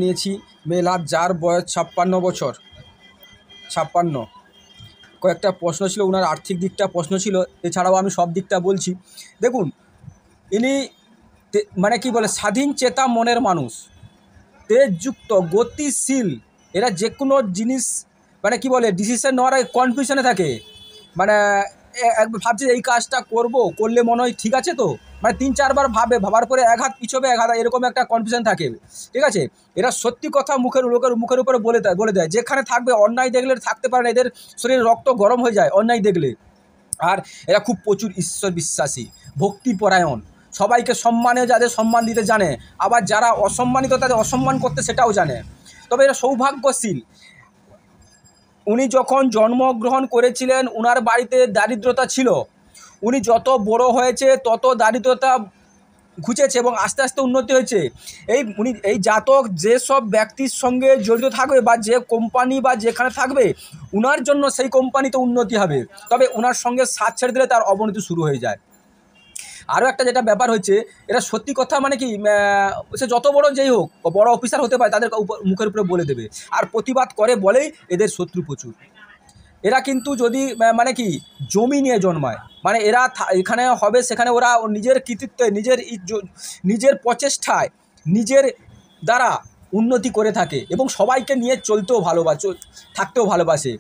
নিয়েছি মেলা যার বয়স ৫৬ বছর। ৫৬। কয়েকটা প্রশ্ন ছিল, ওনার আর্থিক দিকটা প্রশ্ন ছিল, এছাড়াও আমি সব দিকটা বলছি। দেখুন, ইনি মানে কি বলে, স্বাধীন চেতা মনের মানুষ, তেজযুক্ত, গতিশীল। এরা যে কোনো জিনিস মানে কি বলে, ডিসিশন নেওয়ার কনফিউশনে থাকে। মানে ভাবছে এই কাজটা করলে মনে হয় ঠিক আছে, তো মানে ৩-৪ বার ভাবার পরে এক হাত পিছবে, এক হাত, এরকম একটা কনফিউশন থাকে। ঠিক আছে, এরা সত্যি কথা মুখের উপরে বলে দেয়। যেখানে থাকবে, অন্যায় দেখলে থাকতে পারে না, এদের শরীরে রক্ত গরম হয়ে যায় অন্যায় দেখলে। আর এরা খুব প্রচুর ঈশ্বর বিশ্বাসী, ভক্তিপরায়ণ, সবাইকে যাদের সম্মান দিতে জানে, আবার যারা অসম্মানিত তাদের অসম্মান করতে সেটাও জানে। তবে এরা সৌভাগ্যশীল। উনি যখন জন্মগ্রহণ করেছিলেন, উনার বাড়িতে দারিদ্রতা ছিল। উনি যত বড় হয়েছে তত দারিদ্রতা ঘুচেছে এবং আস্তে আস্তে উন্নতি হয়েছে। এই জাতক যেসব ব্যক্তির সঙ্গে জড়িত থাকবে বা যে কোম্পানি বা যেখানে থাকবে, উনার জন্য সেই কোম্পানিতে উন্নতি হবে। তবে ওনার সঙ্গে সাথ ছেড়ে দিলে তার অবনতি শুরু হয়ে যায়। আরও একটা যেটা ব্যাপার হচ্ছে, এরা সত্যি কথা মানে কি, সে যত বড় যেই হোক, বড় অফিসার হতে পারে, তাদের মুখের উপরে বলে দেবে। আর প্রতিবাদ করে বলেই এদের শত্রু প্রচুর। এরা কিন্তু যদি মানে কি জমি নিয়ে জন্মায়, মানে এরা এখানে হবে সেখানে ওরা নিজের কৃতিত্বে, নিজের প্রচেষ্টায়, নিজের দ্বারা উন্নতি করে থাকে এবং সবাইকে নিয়ে থাকতেও ভালোবাসে।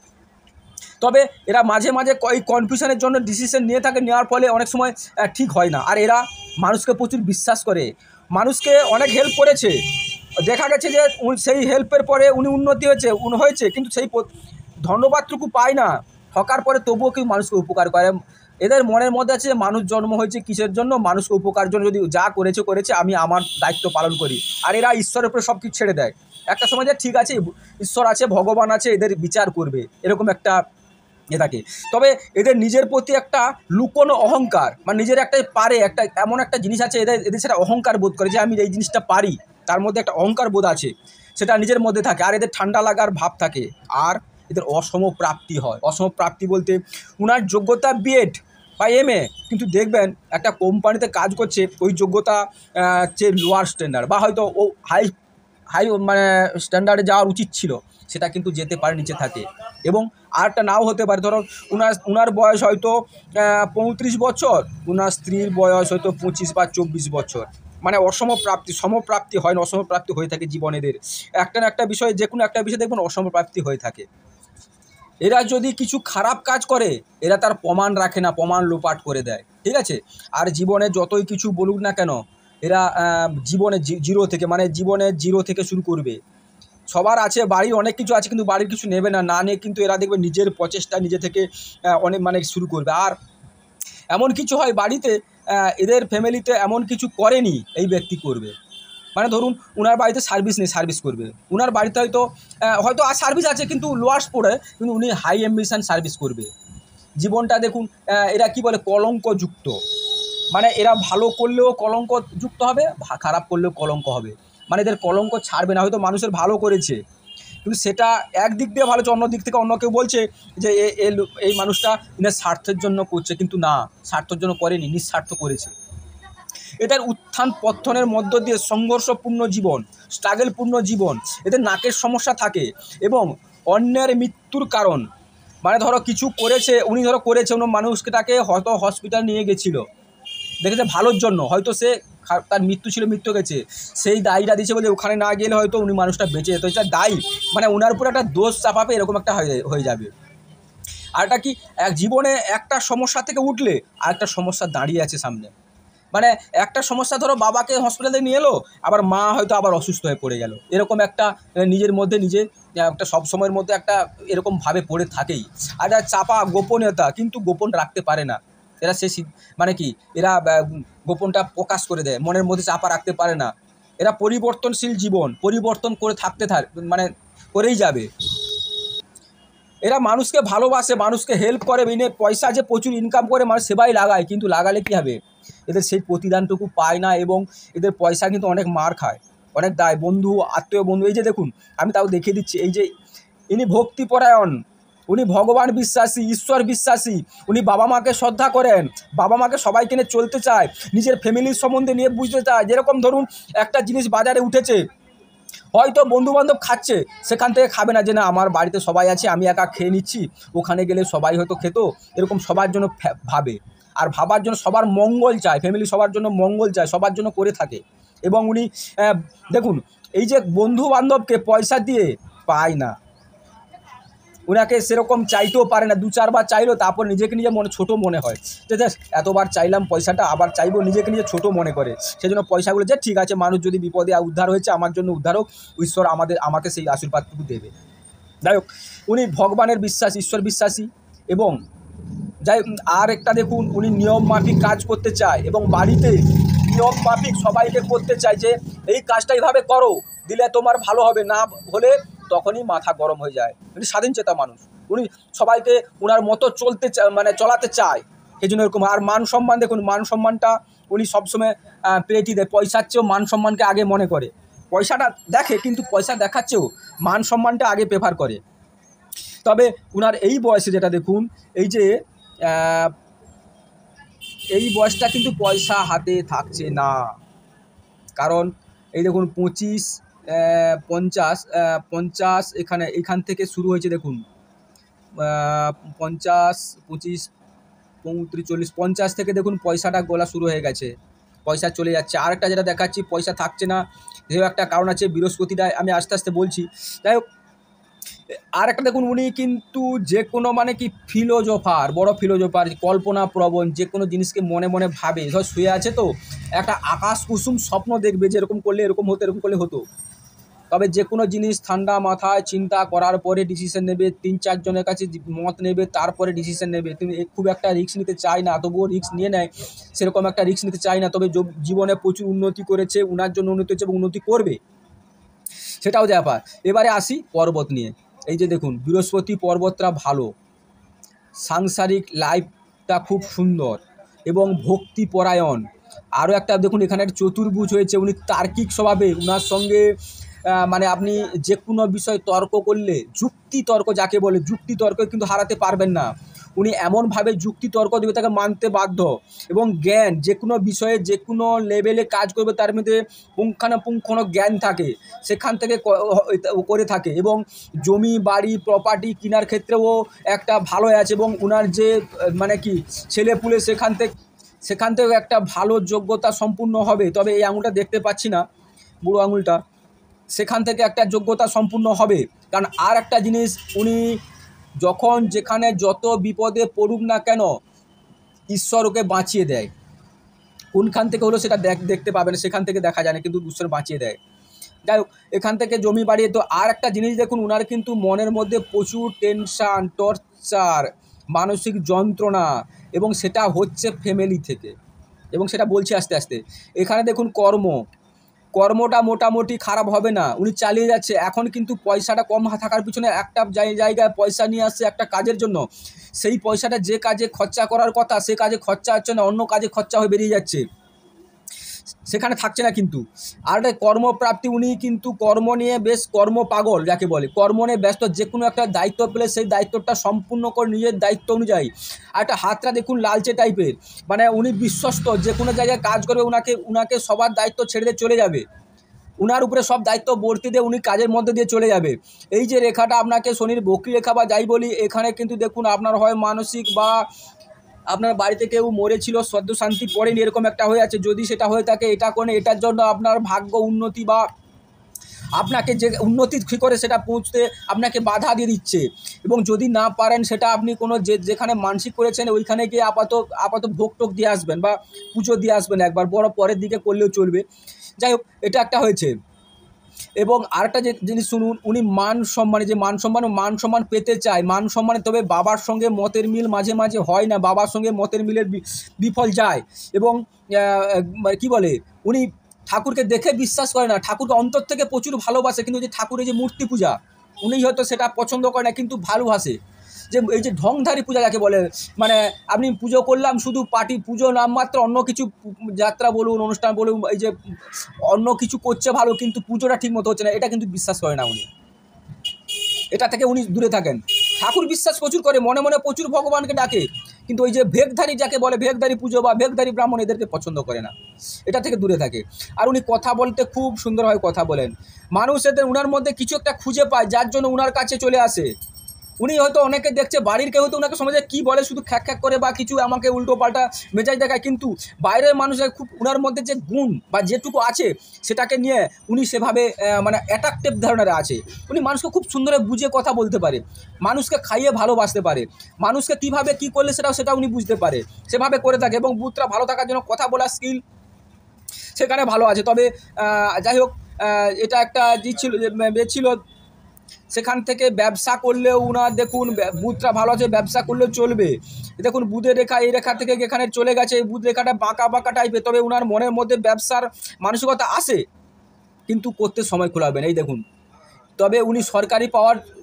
তবে এরা মাঝে মাঝে এই কনফিউশনের জন্য ডিসিশন নিয়ে থাকে, নেওয়ার ফলে অনেক সময় ঠিক হয় না। আর এরা মানুষকে প্রচুর বিশ্বাস করে, মানুষকে অনেক হেল্প করেছে। দেখা গেছে যে সেই হেল্পের পরে উনি উন্নতি হয়েছে, কিন্তু সেই ধন্যবাদটুকু পায় না। ঠকার পরে তবুও কেউ মানুষকে উপকার করে। এদের মনের মধ্যে আছে যে মানুষ জন্ম হয়েছে কিসের জন্য, মানুষকে উপকার জন্য, যদি যা করেছে আমি আমার দায়িত্ব পালন করি। আর এরা ঈশ্বরের উপরে সব কিছু ছেড়ে দেয়। একটা সময় যে ঠিক আছে, ঈশ্বর আছে, ভগবান আছে, এদের বিচার করবে, এরকম একটা থাকে। তবে এদের নিজের প্রতি একটা লুকোনো অহংকার, মানে নিজের এমন একটা জিনিস আছে, এদের সেটা অহংকার বোধ করে যে আমি এই জিনিসটা পারি। তার মধ্যে একটা অহংকার বোধ আছে, সেটা নিজের মধ্যে থাকে। আর এদের ঠান্ডা লাগার ভাব থাকে। আর এদের অসমপ্রাপ্তি হয়। অসমপ্রাপ্তি বলতে, উনার যোগ্যতা বিএড বা এমএ, কিন্তু দেখবেন একটা কোম্পানিতে কাজ করছে, ওই যোগ্যতা যে লোয়ার স্ট্যান্ডার্ড, বা হয়তো ও হাই মানে স্ট্যান্ডার্ডে যাওয়ার উচিত ছিল, সেটা কিন্তু যেতে পারে, নিচে থাকে। এবং আরটা নাও হতে পারে। ধরো উনার বয়স হয়তো ৩৫ বছর, উনার স্ত্রীর বয়স হয়তো ২৫ বা ২৪ বছর। মানে সমপ্রাপ্তি হয় না, অসমপ্রাপ্তি হয়ে থাকে জীবনেদের। একটা না একটা বিষয়ে, যে কোনো একটা বিষয়ে দেখবেন অসমপ্রাপ্তি হয়ে থাকে। এরা যদি কিছু খারাপ কাজ করে, এরা তার প্রমাণ রাখে না, প্রমাণ লোপাট করে দেয়। ঠিক আছে, আর জীবনে যতই কিছু বলুক না কেন, এরা জীবনে জিরো থেকে শুরু করবে। সবার আছে, বাড়ির অনেক কিছু আছে, কিন্তু বাড়ির কিছু নেবে না, নিয়ে কিন্তু এরা দেখবে নিজের প্রচেষ্টা নিজে থেকে অনেক শুরু করবে। আর এমন কিছু হয় বাড়িতে, এদের ফ্যামিলিতে এমন কিছু করেনি এই ব্যক্তি করবে। মানে ধরুন, উনার বাড়িতে সার্ভিস নেই, সার্ভিস করবে। উনার বাড়িতে হয়তো আর সার্ভিস আছে কিন্তু লোয়ার্স পড়ে, কিন্তু উনি হাই অ্যাম্বিশন সার্ভিস করবে। জীবনটা দেখুন, এরা কি বলে, কলঙ্কযুক্ত। মানে এরা ভালো করলেও কলঙ্ক যুক্ত হবে, খারাপ করলেও কলঙ্ক হবে। মানে এদের কলঙ্ক ছাড়বে না। হয়তো মানুষের ভালো করেছে, কিন্তু সেটা একদিক দিয়ে ভালো, অন্য দিক থেকে অন্য কেউ বলছে যে এই মানুষটা ইনার স্বার্থের জন্য করছে, কিন্তু না, স্বার্থের জন্য করেনি, নিঃস্বার্থ করেছে। এদের উত্থান পত্তনের মধ্য দিয়ে সংঘর্ষপূর্ণ জীবন, স্ট্রাগলপূর্ণ জীবন। এদের নাকের সমস্যা থাকে এবং অন্যের মৃত্যুর কারণ, মানে ধরো কিছু করেছে, উনি করেছে, অন্য মানুষটাকে হয়তো হসপিটাল নিয়ে গেছিলো, দেখেছে ভালোর জন্য, হয়তো সে তার মৃত্যু ছিল, মৃত্যু গেছে, সেই দায়ীটা দিয়েছে বলে ওখানে না গেলে হয়তো উনি মানুষটা বেঁচে যেত। এটা দায়ী, মানে ওনার উপরে একটা দোষ চাপাবে, এরকম একটা হয়ে যাবে। আর এটা কি, জীবনে একটা সমস্যা থেকে উঠলে আর একটা সমস্যা দাঁড়িয়ে আছে সামনে। মানে একটা সমস্যা, ধরো বাবাকে হসপিটালে নিয়ে এলো, আবার মা হয়তো আবার অসুস্থ হয়ে পড়ে গেল, এরকম একটা নিজের মধ্যে একটা সবসময়ের মধ্যে একটা এরকমভাবে পড়ে থাকেই। আর চাপা গোপনীয়তা, কিন্তু গোপন রাখতে পারে না এরা। মানে কি, এরা গোপনটা প্রকাশ করে দেয়, মনের মধ্যে চাপা রাখতে পারে না। এরা পরিবর্তনশীল জীবন, পরিবর্তন করে মানে করেই যাবে। এরা মানুষকে ভালোবাসে, মানুষকে হেল্প করে, পয়সা যে প্রচুর ইনকাম করে মানুষ সেবাই লাগায়, কিন্তু লাগালে কী হবে, এদের সেই প্রতিদানটুকু পায় না এবং এদের পয়সা কিন্তু অনেক মার খায়, অনেক দায়। আত্মীয় বন্ধু, এই যে দেখুন, আমি তাও দেখিয়ে দিচ্ছি, এই যে ইনি ভক্তিপরায়ণ, উনি ভগবান বিশ্বাসী, ঈশ্বর বিশ্বাসী, উনি বাবা মাকে শ্রদ্ধা করেন, বাবা মাকে সবাইকে নিয়ে চলতে চায়, নিজের ফ্যামিলির সম্বন্ধে নিয়ে বুঝতে চায়। যেরকম ধরুন, একটা জিনিস বাজারে উঠেছে, হয়তো বন্ধুবান্ধব খাচ্ছে, সেখান থেকে খাবে না যে না আমার বাড়িতে সবাই আছে আমি একা খেয়ে নিচ্ছি, ওখানে গেলে সবাই হয়তো খেত, এরকম সবার জন্য ভাবে। আর ভাবার জন্য সবার মঙ্গল চায়, ফ্যামিলি সবার জন্য মঙ্গল চায়, সবার জন্য করে থাকে। এবং উনি দেখুন এই যে বন্ধুবান্ধবকে পয়সা দিয়ে পায় না, ওনাকে সেরকম চাইতেও পারে না, 2-4 বার চাইলো তারপর নিজেকে নিজে ছোটো মনে হয় যে এতবার চাইলাম পয়সাটা আবার চাইবো, নিজেকে নিজে ছোটো মনে করে। সেজন্য পয়সাগুলো যে ঠিক আছে মানুষ যদি বিপদে উদ্ধার হয়েছে আমার জন্য উদ্ধার হোক, ঈশ্বর আমাকে সেই আশীর্বাদটুকু দেবে। যাই হোক উনি ভগবানের বিশ্বাসী, ঈশ্বর বিশ্বাসী। এবং যাই আর একটা দেখুন উনি নিয়ম মাফিক কাজ করতে চায় এবং বাড়িতে নিয়ম মাফিক সবাইকে করতে চায় যে এই কাজটা এইভাবে করো, দিলে তোমার ভালো হবে, না হলে তখনই মাথা গরম হয়ে যায়। উনি স্বাধীনচেতা মানুষ, উনি সবাইকে ওনার মতো চলাতে চায়, সেই জন্য এরকম। আর মান সম্মান দেখুন, মান সম্মানটা উনি সবসময় পেয়েটি দেয়, পয়সার চেয়েও মান সম্মানকে আগে মনে করে। পয়সাটা দেখে কিন্তু পয়সা দেখাচ্ছেও মান সম্মানটা আগে প্রেফার করে। তবে ওনার এই বয়সে যেটা দেখুন, এই বয়সটা কিন্তু পয়সা হাতে থাকছে না। কারণ এই দেখুন 50 এখান থেকে শুরু হয়েছে দেখুন, 50, 25, 35, 40, 50 থেকে দেখুন পয়সাটা গোলা শুরু হয়ে গেছে, পয়সা চলে যাচ্ছে। আরেকটা যেটা দেখাচ্ছি পয়সা থাকছে না, এও একটা কারণ আছে, বৃহস্পতিটা আমি আস্তে আস্তে বলছি। যাই হোক আর একটা দেখুন উনি কিন্তু যে কোনো বড় ফিলোজফার, কল্পনা প্রবণ, যে কোনো জিনিসকে মনে মনে ভাবে। ধর শুয়ে আছে তো একটা আকাশ কুসুম স্বপ্ন দেখবে যে এরকম করলে এরকম হতো, এরকম করলে হতো। তবে যে কোনো জিনিস ঠান্ডা মাথায় চিন্তা করার পরে ডিসিশন নেবে, 3-4 জনের কাছে মত নেবে, তারপরে ডিসিশন নেবে। তিনি খুব একটা রিস্ক নিতে চায় না, তবুও রিস্ক নিয়ে নেয়, সেরকম একটা রিস্ক নিতে চায় না। তবে জীবনে প্রচুর উন্নতি করেছে, উনার জন্য উন্নতি হচ্ছে এবং উন্নতি করবে, সেটাও ব্যাপার। এবারে আসি পর্বত নিয়ে। এই যে দেখুন বৃহস্পতি পর্বতটা ভালো, সাংসারিক লাইফটা খুব সুন্দর এবং ভক্তিপরায়ণ। আরও একটা দেখুন এখানে একটা চতুর্ভুজ হয়েছে, উনি তার্কিক স্বভাবে, ওনার সঙ্গে আপনি যে কোনো বিষয় তর্ক করলে, যুক্তি তর্ক যাকে বলে, যুক্তি তর্ক কিন্তু হারাতে পারবেন না। উনি এমনভাবে যুক্তি তর্ক দেবে তাকে মানতে বাধ্য। এবং জ্ঞান, যে কোনো বিষয়ে যে কোনো লেভেলে কাজ করবে তার মধ্যে পুঙ্খানুপুঙ্খ জ্ঞান থাকে, সেখান থেকে করে থাকে। এবং জমি বাড়ি প্রপার্টি কেনার ক্ষেত্রেও একটা ভালো আছে। এবং ওনার যে ছেলেপুলে সেখান থেকে একটা ভালো যোগ্যতা সম্পূর্ণ হবে। তবে এই আঙুলটা দেখতে পাচ্ছি না, বুড়ো আঙুলটা, সেখান থেকে একটা যোগ্যতা সম্পূর্ণ হবে। কারণ আর একটা জিনিস, উনি যখন যেখানে যত বিপদে পড়ুক না কেন ঈশ্বর ওকে বাঁচিয়ে দেয়। কোনখান থেকে হলো সেটা দেখতে পাবেন, সেখান থেকে দেখা যায় না, কিন্তু ঈশ্বর বাঁচিয়ে দেয়। যাই হোক এখান থেকে জমি বাড়িয়ে তো আর একটা জিনিস দেখুন, ওনার কিন্তু মনের মধ্যে প্রচুর টেনশান, টর্চার, মানসিক যন্ত্রণা, এবং সেটা হচ্ছে ফ্যামিলি থেকে। এবং সেটা বলছি আস্তে আস্তে। এখানে দেখুন কর্মটা মোটামুটি খারাপ হবে না, উনি চালিয়ে যাচ্ছে। এখন কিন্তু পয়সাটা কম থাকার পিছনে একটা জায়গায় পয়সা নিয়ে আসছে একটা কাজের জন্য, সেই পয়সাটা যে কাজে খরচা করার কথা সে কাজে খরচা হচ্ছে না, অন্য কাজে খরচা হয়ে বেরিয়ে যাচ্ছে, সেখানে থাকছে না। কিন্তু আর একটা কর্মপ্রাপ্তি, উনি কিন্তু কর্ম নিয়ে বেশ কর্মপাগল যাকে বলে, কর্ম নিয়ে ব্যস্ত। যে কোনো একটা দায়িত্ব পেলে সেই দায়িত্বটা সম্পূর্ণ করে নিজের দায়িত্ব অনুযায়ী। আর একটা হাতটা দেখুন লালচে টাইপের, উনি বিশ্বস্ত, যে কোনো জায়গায় কাজ করবে উনাকে সবার দায়িত্ব ছেড়ে দিয়ে চলে যাবে, উনার উপরে সব দায়িত্ব বর্তি দিয়ে উনি কাজের মধ্যে দিয়ে চলে যাবে। এই যে রেখাটা আপনাকে শনির বক্রী রেখা বা যাই বলি, এখানে কিন্তু দেখুন আপনার হয় মানসিক বা আপনার বাড়িতে কেউ মরেছিল, সদ্য শান্তি পড়েনি, এরকম একটা হয়ে আছে। যদি সেটা হয়ে থাকে এটা কোন এটার জন্য আপনার ভাগ্য উন্নতি বা আপনাকে যে উন্নতি কী করে সেটা পৌঁছতে আপনাকে বাধা দিয়ে দিচ্ছে। এবং যদি না পারেন সেটা আপনি কোনো যেখানে মানসিক করেছেন ওইখানে গিয়ে আপাতত ভোগ টোক দিয়ে আসবেন বা পুজো দিয়ে আসবেন একবার, বড় পরের দিকে করলেও চলবে। যাই হোক এটা একটা হয়েছে। এবং আরেকটা যে জিনিস শুনুন, উনি মান সম্মান পেতে চায়, মান সম্মানে। তবে বাবার সঙ্গে মতের মিল মাঝে মাঝে হয় না, বাবার সঙ্গে মতের মিলের বিফল যায়। এবং কি বলে, উনি ঠাকুরকে দেখে বিশ্বাস করে না, ঠাকুরকে অন্তর থেকে প্রচুর ভালোবাসে, কিন্তু যে ঠাকুরের যে মূর্তি পূজা উনি হয়তো সেটা পছন্দ করে না, কিন্তু ভালোবাসে। যে এই যে ঢংধারী পূজা যাকে বলে, আপনি পুজো করলাম শুধু পার্টি পুজো নামমাত্র, অন্য কিছু যাত্রা বলুন, অনুষ্ঠান বলুন, এই যে অন্য কিছু করছে ভালো, কিন্তু পুজোটা ঠিক মতো হচ্ছে না, এটা কিন্তু বিশ্বাস করে না উনি। এটা থেকে উনি দূরে থাকেন। ঠাকুর বিশ্বাস প্রচুর করে, মনে মনে প্রচুর ভগবানকে ডাকে, কিন্তু ওই যে ভেগধারী যাকে বলে, ভেগধারী পুজো বা ভেগধারী ব্রাহ্মণ, এদেরকে পছন্দ করে না, এটা থেকে দূরে থাকে। আর উনি কথা বলতে খুব সুন্দরভাবে কথা বলেন, মানুষ এদের উনার মধ্যে কিছু একটা খুঁজে পায়, যার জন্য উনার কাছে চলে আসে। উনি হয়তো অনেকে দেখছে, বাড়ির কেউ হয়তো ওনাকে সমাজে কী বলে, শুধু খ্যাক খ্যাক করে বা কিছু আমাকে উল্টো পাল্টা মেজাজ দেখায়, কিন্তু বাইরের মানুষের খুব উনার মধ্যে যে গুণ বা যেটুকু আছে সেটাকে নিয়ে উনি সেভাবে মানে অ্যাট্রাকটিভ ধরনের আছে। উনি মানুষকে খুব সুন্দরে বুঝে কথা বলতে পারে, মানুষকে খাইয়ে ভালোবাসতে পারে, মানুষকে কীভাবে কী করলে সেটা উনি বুঝতে পারে, সেভাবে করে থাকে। এবং বুথটা ভালো থাকার জন্য কথা বলার স্কিল সেখানে ভালো আছে। তবে যাই হোক, এটা একটা ছিল, সেখান থেকে ব্যবসা করলেও উনার দেখুন বুথটা ভালো আছে, ব্যবসা করলেও চলবে। দেখুন বুধের রেখা, এই রেখা থেকে এখানে চলে গেছে, এই বুধ রেখাটা বাঁকা বাঁকা টাইপের, তবে উনার মনের মধ্যে ব্যবসার মানসিকতা আসে, কিন্তু করতে সময় খোলাবেন। এই দেখুন, তবে উনি সরকারি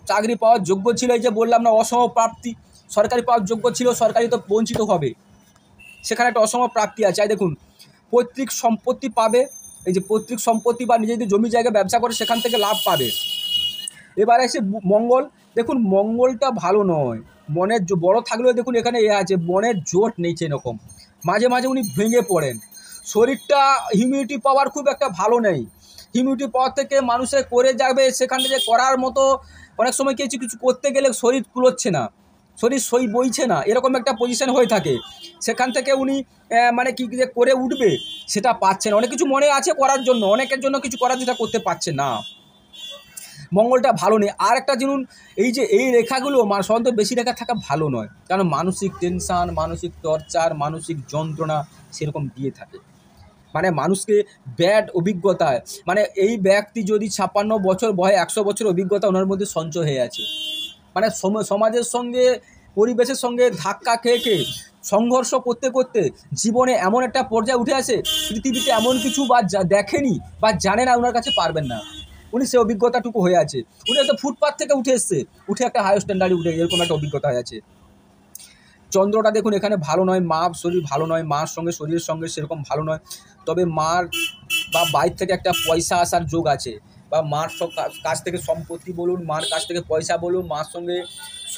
চাকরি পাওয়ার যোগ্য ছিল, এই যে বললাম না অসম প্রাপ্তি, সরকারি পাওয়ার যোগ্য ছিল, সরকারি তো বঞ্চিত হবে, সেখানে একটা অসম প্রাপ্তি আছে। দেখুন পৈতৃক সম্পত্তি পাবে, এই যে পৈতৃক সম্পত্তি বা নিজে যদি জমি জায়গা ব্যবসা করে সেখান থেকে লাভ পাবে। এবারে এসে মঙ্গল, দেখুন মঙ্গলটা ভালো নয়, মনের বড় থাকলেও দেখুন এখানে আছে, মনের জোট নেই সেরকম, মাঝে মাঝে উনি ভেঙে পড়েন, শরীরটা হিউমিডিটি পাওয়ার খুব একটা ভালো নেই, হিউমিডিটি পাওয়ার থেকে মানুষের করে যাবে, সেখান থেকে করার মতো অনেক সময় কিছু কিছু করতে গেলে শরীর কুলোচ্ছে না, শরীর সই বইছে না, এরকম একটা পজিশন হয়ে থাকে, সেখান থেকে উনি মানে কি যে করে উঠবে সেটা পাচ্ছে না, অনেক কিছু মনে আছে করার জন্য, অনেকের জন্য কিছু করার যেটা করতে পারছে না, মঙ্গলটা ভালো নেই। আর একটা জানুন, এই রেখাগুলো সাধারণত বেশি রেখা থাকা ভালো নয়, কারণ মানসিক টেনশান, মানসিক টর্চার, মানসিক যন্ত্রণা সেরকম দিয়ে থাকে, মানে মানুষকে ব্যাড অভিজ্ঞতায়, মানে এই ব্যক্তি যদি 56 বছর বয়সে 100 বছর অভিজ্ঞতা ওনার মধ্যে সঞ্চয় হয়ে আছে, মানে সমাজের সঙ্গে পরিবেশের সঙ্গে ধাক্কা খেয়ে সংঘর্ষ করতে করতে জীবনে এমন একটা পর্যায়ে উঠে আসে, পৃথিবীতে এমন কিছু বা দেখেনি বা জানে না, ওনার কাছে পারবেন না, উনি সে অভিজ্ঞতাটুকু হয়ে আছে, উনি হয়তো ফুটপাথ থেকে উঠে এসছে, উঠে একটা হায়ার স্ট্যান্ডার্ডে উঠে এরকম একটা অভিজ্ঞতা হয়ে আছে। চন্দ্রটা দেখুন এখানে ভালো নয়, মা শরীর ভালো নয়, মার সঙ্গে শরীরের সঙ্গে সেরকম ভালো নয়, তবে মার বা বাইর থেকে একটা পয়সা আসার যোগ আছে, বা মার কাছ থেকে সম্পত্তি বলুন, মার কাছ থেকে পয়সা বলুন, মার সঙ্গে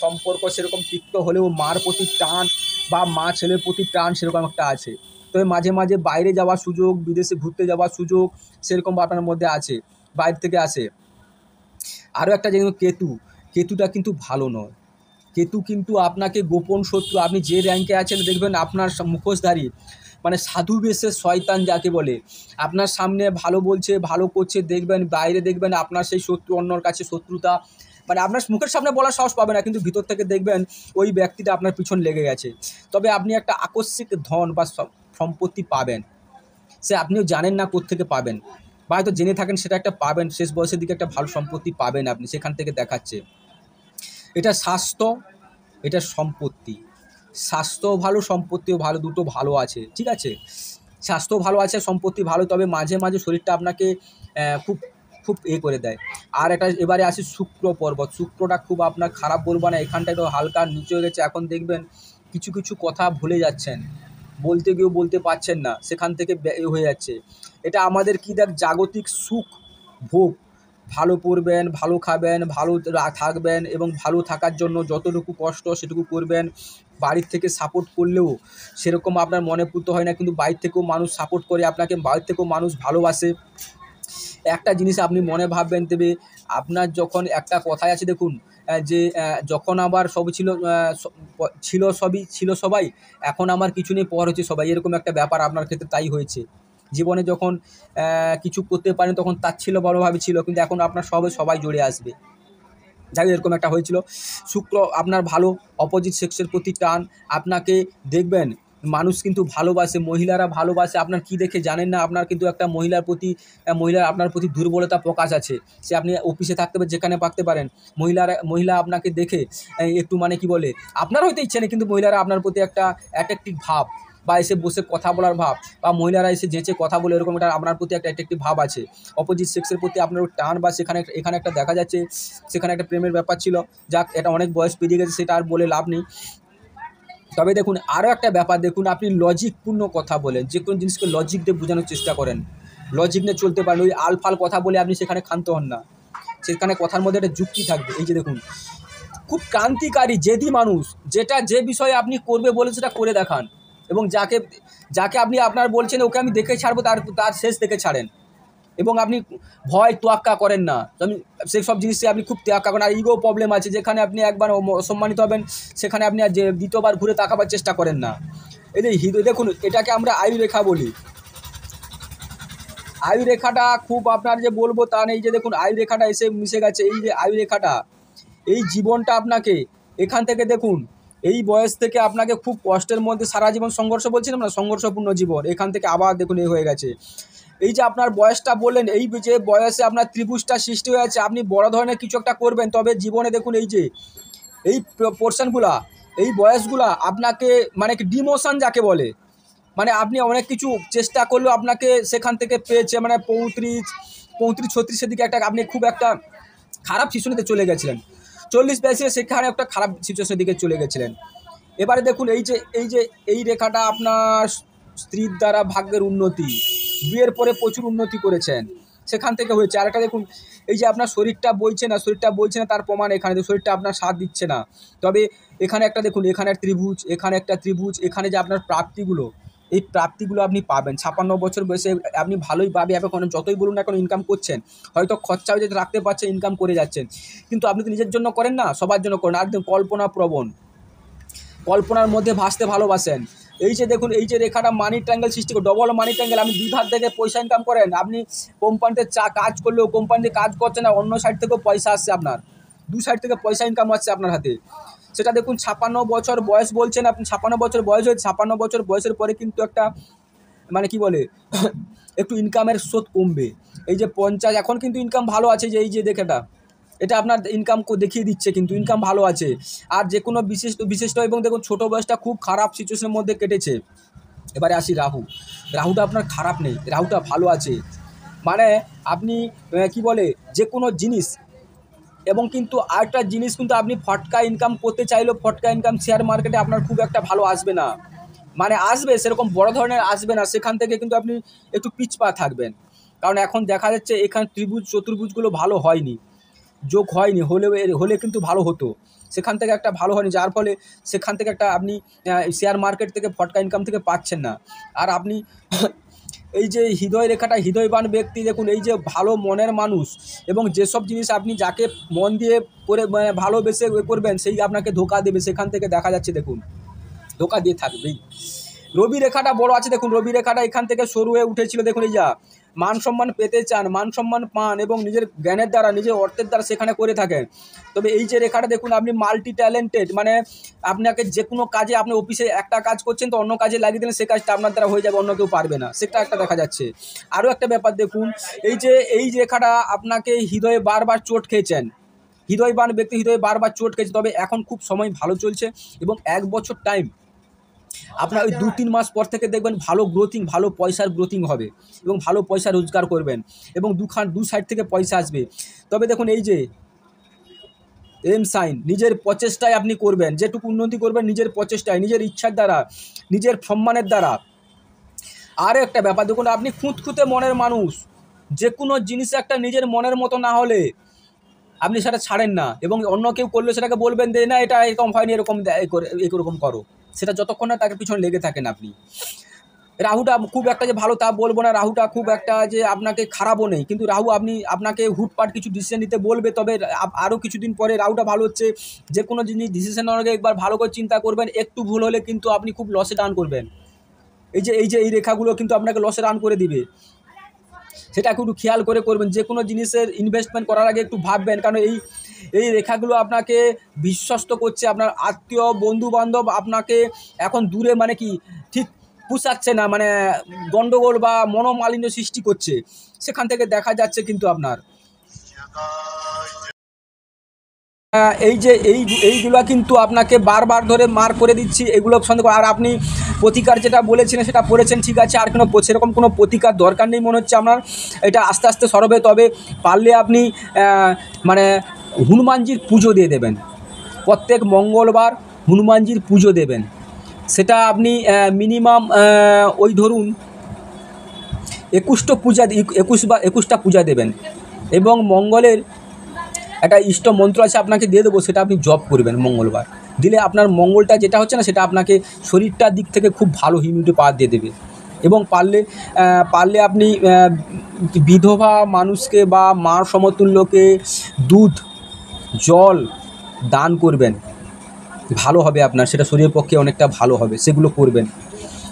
সম্পর্ক সেরকম তিক্ত হলেও মার প্রতি টান বা মা ছেলের প্রতি টান সেরকম একটা আছে। তবে মাঝে মাঝে বাইরে যাওয়ার সুযোগ, বিদেশে ঘুরতে যাওয়ার সুযোগ সেরকম আপনার মধ্যে আছে, বাইরে থেকে আসে। আরও একটা যেমন কেতুটা কিন্তু ভালো নয়, কেতু কিন্তু আপনাকে গোপন শত্রু, আপনি যে র্যাঙ্কে আছেন দেখবেন আপনার মুখোশধারী, মানে সাধু বেশের শয়তান যাকে বলে, আপনার সামনে ভালো বলছে, ভালো করছে, দেখবেন বাইরে দেখবেন আপনার সেই শত্রু, অন্যর কাছে শত্রুতা, মানে আপনার মুখের সামনে বলার সাহস পাবে না, কিন্তু ভিতর থেকে দেখবেন ওই ব্যক্তিটা আপনার পিছন লেগে গেছে। তবে আপনি একটা আকস্মিক ধন বা সম্পত্তি পাবেন, সে আপনিও জানেন না কোত্থেকে পাবেন, বা হয়তো জেনে থাকেন সেটা একটা পাবেন, শেষ বয়সের দিকে একটা ভালো সম্পত্তি পাবেন আপনি, সেখান থেকে দেখাচ্ছে। এটা স্বাস্থ্য, এটা সম্পত্তি, স্বাস্থ্য ভালো, সম্পত্তিও ভালো, দুটো ভালো আছে, ঠিক আছে, স্বাস্থ্য ভালো আছে, সম্পত্তি ভালো, তবে মাঝে মাঝে শরীরটা আপনাকে খুব খুব করে দেয়। আর এটা এবারে আসি শুক্র পর্বত, শুক্রটা খুব আপনার খারাপ বলবো না, এখানটা একটু হালকা নিচে হয়ে গেছে, এখন দেখবেন কিছু কিছু কথা ভুলে যাচ্ছেন, বলতে গিয়েও বলতে পারছেন না, সেখান থেকে হয়ে যাচ্ছে। এটা আমাদের কি দেখ, জাগতিক সুখ ভোগ, ভালো পড়বেন, ভালো খাবেন, ভালো থাকবেন, এবং ভালো থাকার জন্য যতটুকু কষ্ট সেটুকু করবেন, বাড়ির থেকে সাপোর্ট করলেও সেরকম আপনার মনে পূত হয় না, কিন্তু বাইরে থেকেও মানুষ সাপোর্ট করে আপনাকে, বাইরে থেকেও মানুষ ভালোবাসে। একটা জিনিস আপনি মনে ভাববেন, তবে আপনার যখন একটা কথাই আছে দেখুন, যে যখন আবার সব ছিল সবাই, এখন আমার কিছু নেই, পর হচ্ছে সবাই, এরকম একটা ব্যাপার আপনার ক্ষেত্রে তাই হয়েছে। জীবনে যখন কিছু করতে পারেন তখন তার ছিল ভালোভাবে ছিল, কিন্তু এখন আপনার সবাই জুড়ে আসবে, যাই এরকম একটা হয়েছিল। শুক্র আপনার ভালো, অপোজিট সেক্সের প্রতি টান, আপনাকে দেখবেন মানুষ কিন্তু ভালোবাসে, মহিলারা ভালোবাসে, আপনার কি দেখে জানেন না, আপনার কিন্তু একটা মহিলার আপনার প্রতি দুর্বলতা প্রকাশ আছে, সে আপনি অফিসে থাকতে পারেন, যেখানে থাকতে পারেন, মহিলা আপনাকে দেখে একটু মানে কি বলে, আপনার হয়তো ইচ্ছে নেই, কিন্তু মহিলারা আপনার প্রতি একটা অ্যাট্রাকটিভ ভাব, বা এসে বসে কথা বলার ভাব, বা মহিলারা এসে যেচে কথা বলে, এরকম একটা আপনার প্রতি একটা অ্যাট্রাকটিভ ভাব আছে, অপোজিট সেক্সের প্রতি আপনার টান, বা এখানে একটা দেখা যাচ্ছে সেখানে একটা প্রেমের ব্যাপার ছিল, যাক এটা অনেক বয়স পেরিয়ে গেছে, সেটা আর বলে লাভ নেই। তবে দেখুন আরও একটা ব্যাপার, দেখুন আপনি লজিকপূর্ণ কথা বলেন, যে কোনো জিনিসকে লজিক দিয়ে বোঝানোর চেষ্টা করেন, লজিক নিয়ে চলতে পারেন, ওই আলফাল কথা বলে আপনি সেখানে ক্ষান্ত হন না, সেখানে কথার মধ্যে একটা যুক্তি থাকবে। এই যে দেখুন খুব ক্রান্তিকারী জেদি মানুষ, যে বিষয়ে আপনি করবে বলে সেটা করে দেখান, এবং যাকে আপনি আপনার বলছেন ওকে আমি দেখে ছাড়বো তার শেষ দেখে ছাড়েন, এবং আপনি ভয় তোয়াক্কা করেন না। আমি সেই সব জিনিসে আপনি খুব তোয়াক্কা করেন। আর ইগো প্রবলেম আছে, যেখানে আপনি একবার সম্মানিত হবেন সেখানে আপনি আর যে দ্বিতীয়বার ঘুরে তাকাবার চেষ্টা করেন না। এই যে হৃদয়, দেখুন এটাকে আমরা আয়ু রেখা বলি। আয়ু রেখাটা খুব আপনার যে বলবো তা নেই, যে দেখুন আয়ু রেখাটা এসে মিশে গেছে। এই যে আয়ু রেখাটা, এই জীবনটা আপনাকে এখান থেকে দেখুন, এই বয়স থেকে আপনাকে খুব কষ্টের মধ্যে সারা জীবন সংঘর্ষ, বলছিলাম না, সংঘর্ষপূর্ণ জীবন, এখান থেকে আবার দেখুন এই হয়ে গেছে। এই যে আপনার বয়সটা বললেন, এই যে বয়সে আপনার ত্রিভুজটা সৃষ্টি হয়েছে, আপনি বড় ধরনের কিছু একটা করবেন, তবে জীবনে দেখুন এই যে এই পোর্শনগুলা, এই বয়সগুলা আপনাকে মানে কি ডিমোশন যাকে বলে, মানে আপনি অনেক কিছু চেষ্টা করলেও আপনাকে সেখান থেকে পেয়েছে, মানে 35-36-36-এর দিকে একটা আপনি খুব একটা খারাপ সিচুয়েশনে চলে গেছিলেন। 40-42 সেখানে একটা খারাপ সিচুয়েশনের দিকে চলে গেছিলেন। এবারে দেখুন এই রেখাটা আপনার স্ত্রীর দ্বারা ভাগ্যের উন্নতি, বিয়ের পরে প্রচুর উন্নতি করেছেন, সেখান থেকে হয়েছে। আর একটা দেখুন, এই যে আপনার শরীরটা বইছে না তার প্রমাণ এখানে, শরীরটা আপনার সাথ দিচ্ছে না। তবে এখানে একটা দেখুন, এখানে একটা ত্রিভুজ, এখানে একটা ত্রিভুজ, এখানে যে আপনার প্রাপ্তিগুলো, এই প্রাপ্তিগুলো আপনি পাবেন 56 বছর বয়সে। আপনি ভালোই পাবে, এখন যতই বলুন না এখন ইনকাম করছেন, হয়তো খরচাও যদি রাখতে পারছেন, ইনকাম করে যাচ্ছেন, কিন্তু আপনি তো নিজের জন্য করেন না, সবার জন্য করেন। আর কল্পনা প্রবণ, কল্পনার মধ্যে ভাসতে ভালোবাসেন। এই যে দেখুন, এই যে রেখাটা মানি ট্রায়াঙ্গেল সৃষ্টি করে, ডবল মানি ট্রায়াঙ্গেল। আপনি দুই ধার থেকে পয়সা ইনকাম করেন, আপনি কোম্পানিতে কাজ করলেও কোম্পানিতে কাজ করছেন না, অন্য সাইড থেকেও পয়সা আসছে, আপনার দু সাইড থেকে পয়সা ইনকাম আসছে আপনার হাতে। সেটা দেখুন 56 বছর বয়স বলছেন আপনি, 56 বছর বয়স হয়েছে, 56 বছর বয়সের পরে কিন্তু একটা মানে কি বলে একটু ইনকামের স্রোত কমবে। এই যে 50 এখন কিন্তু ইনকাম ভালো আছে, যে এই যে দেখেটা, এটা আপনার ইনকাম দেখিয়ে দিচ্ছে, কিন্তু ইনকাম ভালো আছে। আর যে কোনো বিশিষ্ট এবং দেখুন ছোটো বয়সটা খুব খারাপ সিচুয়েশনের মধ্যে কেটেছে। এবারে আসি রাহুটা আপনার খারাপ নেই, রাহুটা ভালো আছে। মানে আপনি কি বলে যে কোনো জিনিস, এবং কিন্তু আরেকটা জিনিস কিন্তু আপনি ফটকা ইনকাম করতে চাইলেও ফটকা ইনকাম শেয়ার মার্কেটে আপনার খুব একটা ভালো আসবে না, মানে আসবে সেরকম বড় ধরনের আসবে না, সেখান থেকে কিন্তু আপনি একটু পিছপা থাকবেন। কারণ এখন দেখা যাচ্ছে এখানে ত্রিভুজ চতুর্ভুজগুলো ভালো হয়নি, যোগ হয়নি, হলে কিন্তু ভালো হতো, সেখান থেকে একটা ভালো হয়নি, যার ফলে সেখান থেকে একটা আপনি শেয়ার মার্কেট থেকে ফটকা ইনকাম থেকে পাচ্ছেন না। আর আপনি এই যে হৃদয় রেখাটা, হৃদয়বান ব্যক্তি, দেখুন এই যে ভালো মনের মানুষ, এবং যেসব জিনিস আপনি যাকে মন দিয়ে করে ভালোবেসে করবেন, সেই আপনাকে ধোঁকা দেবে, সেখান থেকে দেখা যাচ্ছে দেখুন ধোঁকা দিয়ে থাকবেই। রবি রেখাটা বড় আছে, দেখুন রবি রেখাটা এখান থেকে সরু হয়ে উঠেছিল, দেখুন এই যা মান সম্মান পেতে চান, মান সম্মান পান, এবং নিজের জ্ঞানের দ্বারা নিজের অর্থের দ্বারা সেখানে করে থাকেন। তবে এই যে রেখাটা দেখুন, আপনি মাল্টি ট্যালেন্টেড, মানে আপনাকে যে কোনো কাজে, আপনি অফিসে একটা কাজ করছেন তো অন্য কাজে লাগিয়ে দিলেন, সেই কাজটা আপনার দ্বারা হয়ে যাবে, অন্য কেউ পারবে না, সেটা একটা দেখা যাচ্ছে। আরও একটা ব্যাপার দেখুন, এই রেখাটা আপনাকে হৃদয়ে বারবার চোট খেয়েছেন, হৃদয়বান ব্যক্তি হৃদয়ে বারবার চোট খেয়েছে। তবে এখন খুব সময় ভালো চলছে, এবং 1 বছর টাইম আপনার ওই 2-3 মাস পর থেকে দেখবেন ভালো গ্রোথিং, ভালো পয়সার গ্রোথিং হবে, এবং ভালো পয়সা রোজগার করবেন, এবং দু সাইড থেকে পয়সা আসবে। তবে দেখুন এই যে এম সাইন, নিজের প্রচেষ্টায় আপনি করবেন, যেটুকু উন্নতি করবেন নিজের প্রচেষ্টায়, নিজের ইচ্ছার দ্বারা, নিজের সম্মানের দ্বারা। আর একটা ব্যাপার দেখুন, আপনি খুঁতখুঁতে মনের মানুষ, যে কোনো জিনিস একটা নিজের মনের মতো না হলে আপনি সেটা ছাড়েন না, এবং অন্য কেউ করলে সেটাকে বলবেন যে না এটা এরকম হয়নি, এরকম করো, সেটা যতক্ষণ না তাকে পিছনে লেগে থাকেন আপনি। রাহুটা খুব একটা যে ভালো তা বলবো না, রাহুটা খুব একটা যে আপনাকে খারাপও নেই, কিন্তু রাহু আপনাকে হুটপাট কিছু ডিসিশন নিতে বলবে। তবে আরও কিছুদিন পরে রাহুটা ভালো হচ্ছে, যে কোনো জিনিস ডিসিশন নেওয়ার আগে একবার ভালো করে চিন্তা করবেন, একটু ভুল হলে কিন্তু আপনি খুব লসে রান করবেন। এই রেখাগুলো কিন্তু আপনাকে লসে রান করে দিবে, সেটা একটু খেয়াল করে করবেন। যে কোনো জিনিসের ইনভেস্টমেন্ট করার আগে একটু ভাববেন, কারণ এই রেখাগুলো আপনাকে বিশ্বস্ত করছে, আপনার আত্মীয় বন্ধু বান্ধব আপনাকে এখন দূরে মানে কি ঠিক পুষাচ্ছে না, মানে গন্ডগোল বা মনোমালিন্য সৃষ্টি করছে, সেখান থেকে দেখা যাচ্ছে কিন্তু আপনার এইগুলো কিন্তু আপনাকে বারবার ধরে মার করে দিচ্ছি, এগুলো সন্দেহ। আর আপনি প্রতিকার যেটা বলেছিলেন সেটা পড়েছেন, ঠিক আছে, আর সেরকম কোনো প্রতিকার দরকার নেই মনে হচ্ছে আপনার, এটা আস্তে আস্তে সরবে। তবে পারলে আপনি মানে হনুমানজির পুজো দিয়ে দেবেন, প্রত্যেক মঙ্গলবার হনুমানজির পুজো দেবেন, সেটা আপনি মিনিমাম ওই ধরুন 21টা পূজা দেবেন, এবং মঙ্গলের একটা ইষ্ট মন্ত্র আছে, আপনাকে দিয়ে দেবো, সেটা আপনি জপ করবেন মঙ্গলবার। দিলে আপনার মঙ্গলটা যেটা হচ্ছে না, সেটা আপনাকে শরীরটার দিক থেকে খুব ভালো ইমিউনিটি পাওয়ার দিয়ে দেবে। এবং পারলে আপনি বিধবা মানুষকে বা মার সমতুল্যকে দুধ, জল দান করবেন, ভালো হবে আপনার, সেটা শরীরের পক্ষে অনেকটা ভালো হবে, সেগুলো করবেন।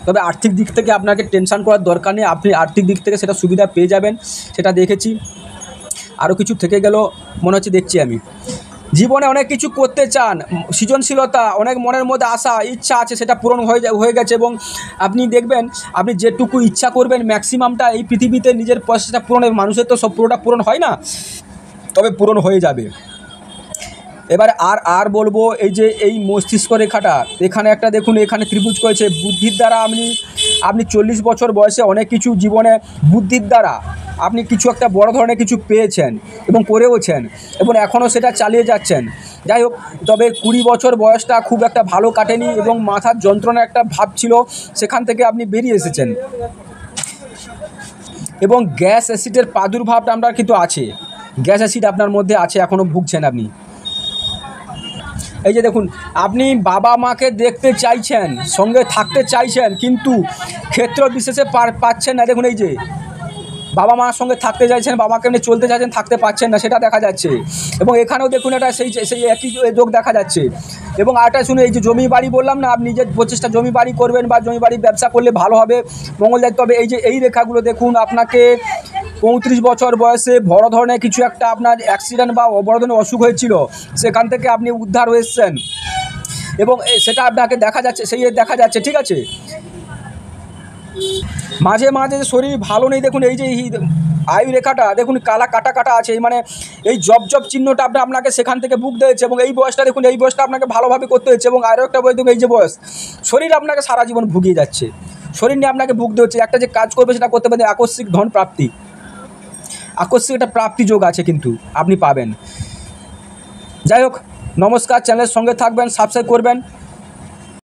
তবে আর্থিক দিক থেকে আপনাকে টেনশন করার দরকার নেই, আপনি আর্থিক দিক থেকে সেটা সুবিধা পেয়ে যাবেন, সেটা দেখেছি। আরও কিছু থেকে গেল মনে হচ্ছে, দেখছি আমি। জীবনে অনেক কিছু করতে চান, সৃজনশীলতা, অনেক মনের মধ্যে আশা ইচ্ছা আছে, সেটা পূরণ হয়ে গেছে। এবং আপনি দেখবেন, আপনি যেটুকু ইচ্ছা করবেন ম্যাক্সিমামটা এই পৃথিবীতে নিজের প্রচেষ্টা পূরণে, মানুষের তো সব পুরোটা পূরণ হয় না, তবে পূরণ হয়ে যাবে। এবারে আর বলবো, এই যে এই মস্তিষ্ক রেখাটা এখানে একটা দেখুন, এখানে ত্রিভুজ করেছে। বুদ্ধির দ্বারা আপনি 40 বছর বয়সে অনেক কিছু জীবনে বুদ্ধির দ্বারা আপনি কিছু একটা বড় ধরনের কিছু পেয়েছেন এবং করেওছেন, এবং এখনও সেটা চালিয়ে যাচ্ছেন। যাই হোক, তবে 20 বছর বয়সটা খুব একটা ভালো কাটেনি এবং মাথার যন্ত্রণা একটা ভাব ছিল, সেখান থেকে আপনি বেরিয়ে এসেছেন। এবং গ্যাস অ্যাসিডের প্রাদুর্ভাবটা আপনার কিন্তু আছে, গ্যাস অ্যাসিড আপনার মধ্যে আছে, এখনও ভুগছেন আপনি। এই যে দেখুন, আপনি বাবা মাকে দেখতে চাইছেন, সঙ্গে থাকতে চাইছেন, কিন্তু ক্ষেত্র বিশেষে পাচ্ছেন না। দেখুন, এই যে বাবা মার সঙ্গে থাকতে চাইছেন, বাবাকে এমনি চলতে চাইছেন, থাকতে পাচ্ছেন না, সেটা দেখা যাচ্ছে। এবং এখানেও দেখুন, এটা সেই একই যোগ দেখা যাচ্ছে। এবং আরেকটা শুনে, এই যে জমি বাড়ি বললাম না, আপনি নিজের প্রচেষ্টা জমি বাড়ি করবেন বা জমি বাড়ি ব্যবসা করলে ভালো হবে, মঙ্গল যায়। তবে এই যে এই রেখাগুলো দেখুন, আপনাকে 35 বছর বয়সে বড় ধরনের কিছু একটা আপনার অ্যাক্সিডেন্ট বা বড় ধরনের অসুখ হয়েছিল, সেখান থেকে আপনি উদ্ধার হয়েছেন এবং সেটা আপনাকে দেখা যাচ্ছে, দেখা যাচ্ছে, ঠিক আছে। মাঝে মাঝে শরীর ভালো নেই, দেখুন এই যে আয়ু রেখাটা দেখুন, কালা কাটা আছে, মানে এই জব চিহ্নটা আপনাকে সেখান থেকে বুক দিয়েছে। এবং এই বয়সটা দেখুন, এই বয়সটা আপনাকে ভালোভাবে করতে হচ্ছে। এবং আরও একটা বই দেখুন, এই যে বয়স, শরীর আপনাকে সারা জীবন ভুগিয়ে যাচ্ছে, শরীর নিয়ে আপনাকে ভুগতে হচ্ছে। একটা যে কাজ করবে সেটা করতে পারেন, আকস্মিক ধন প্রাপ্তি, আকস্মিক একটা প্রাপ্তি যোগ আছে, কিন্তু আপনি পাবেন। যাই হোক, নমস্কার, চ্যানেলের সঙ্গে থাকবেন, সাবস্ক্রাইব করবেন।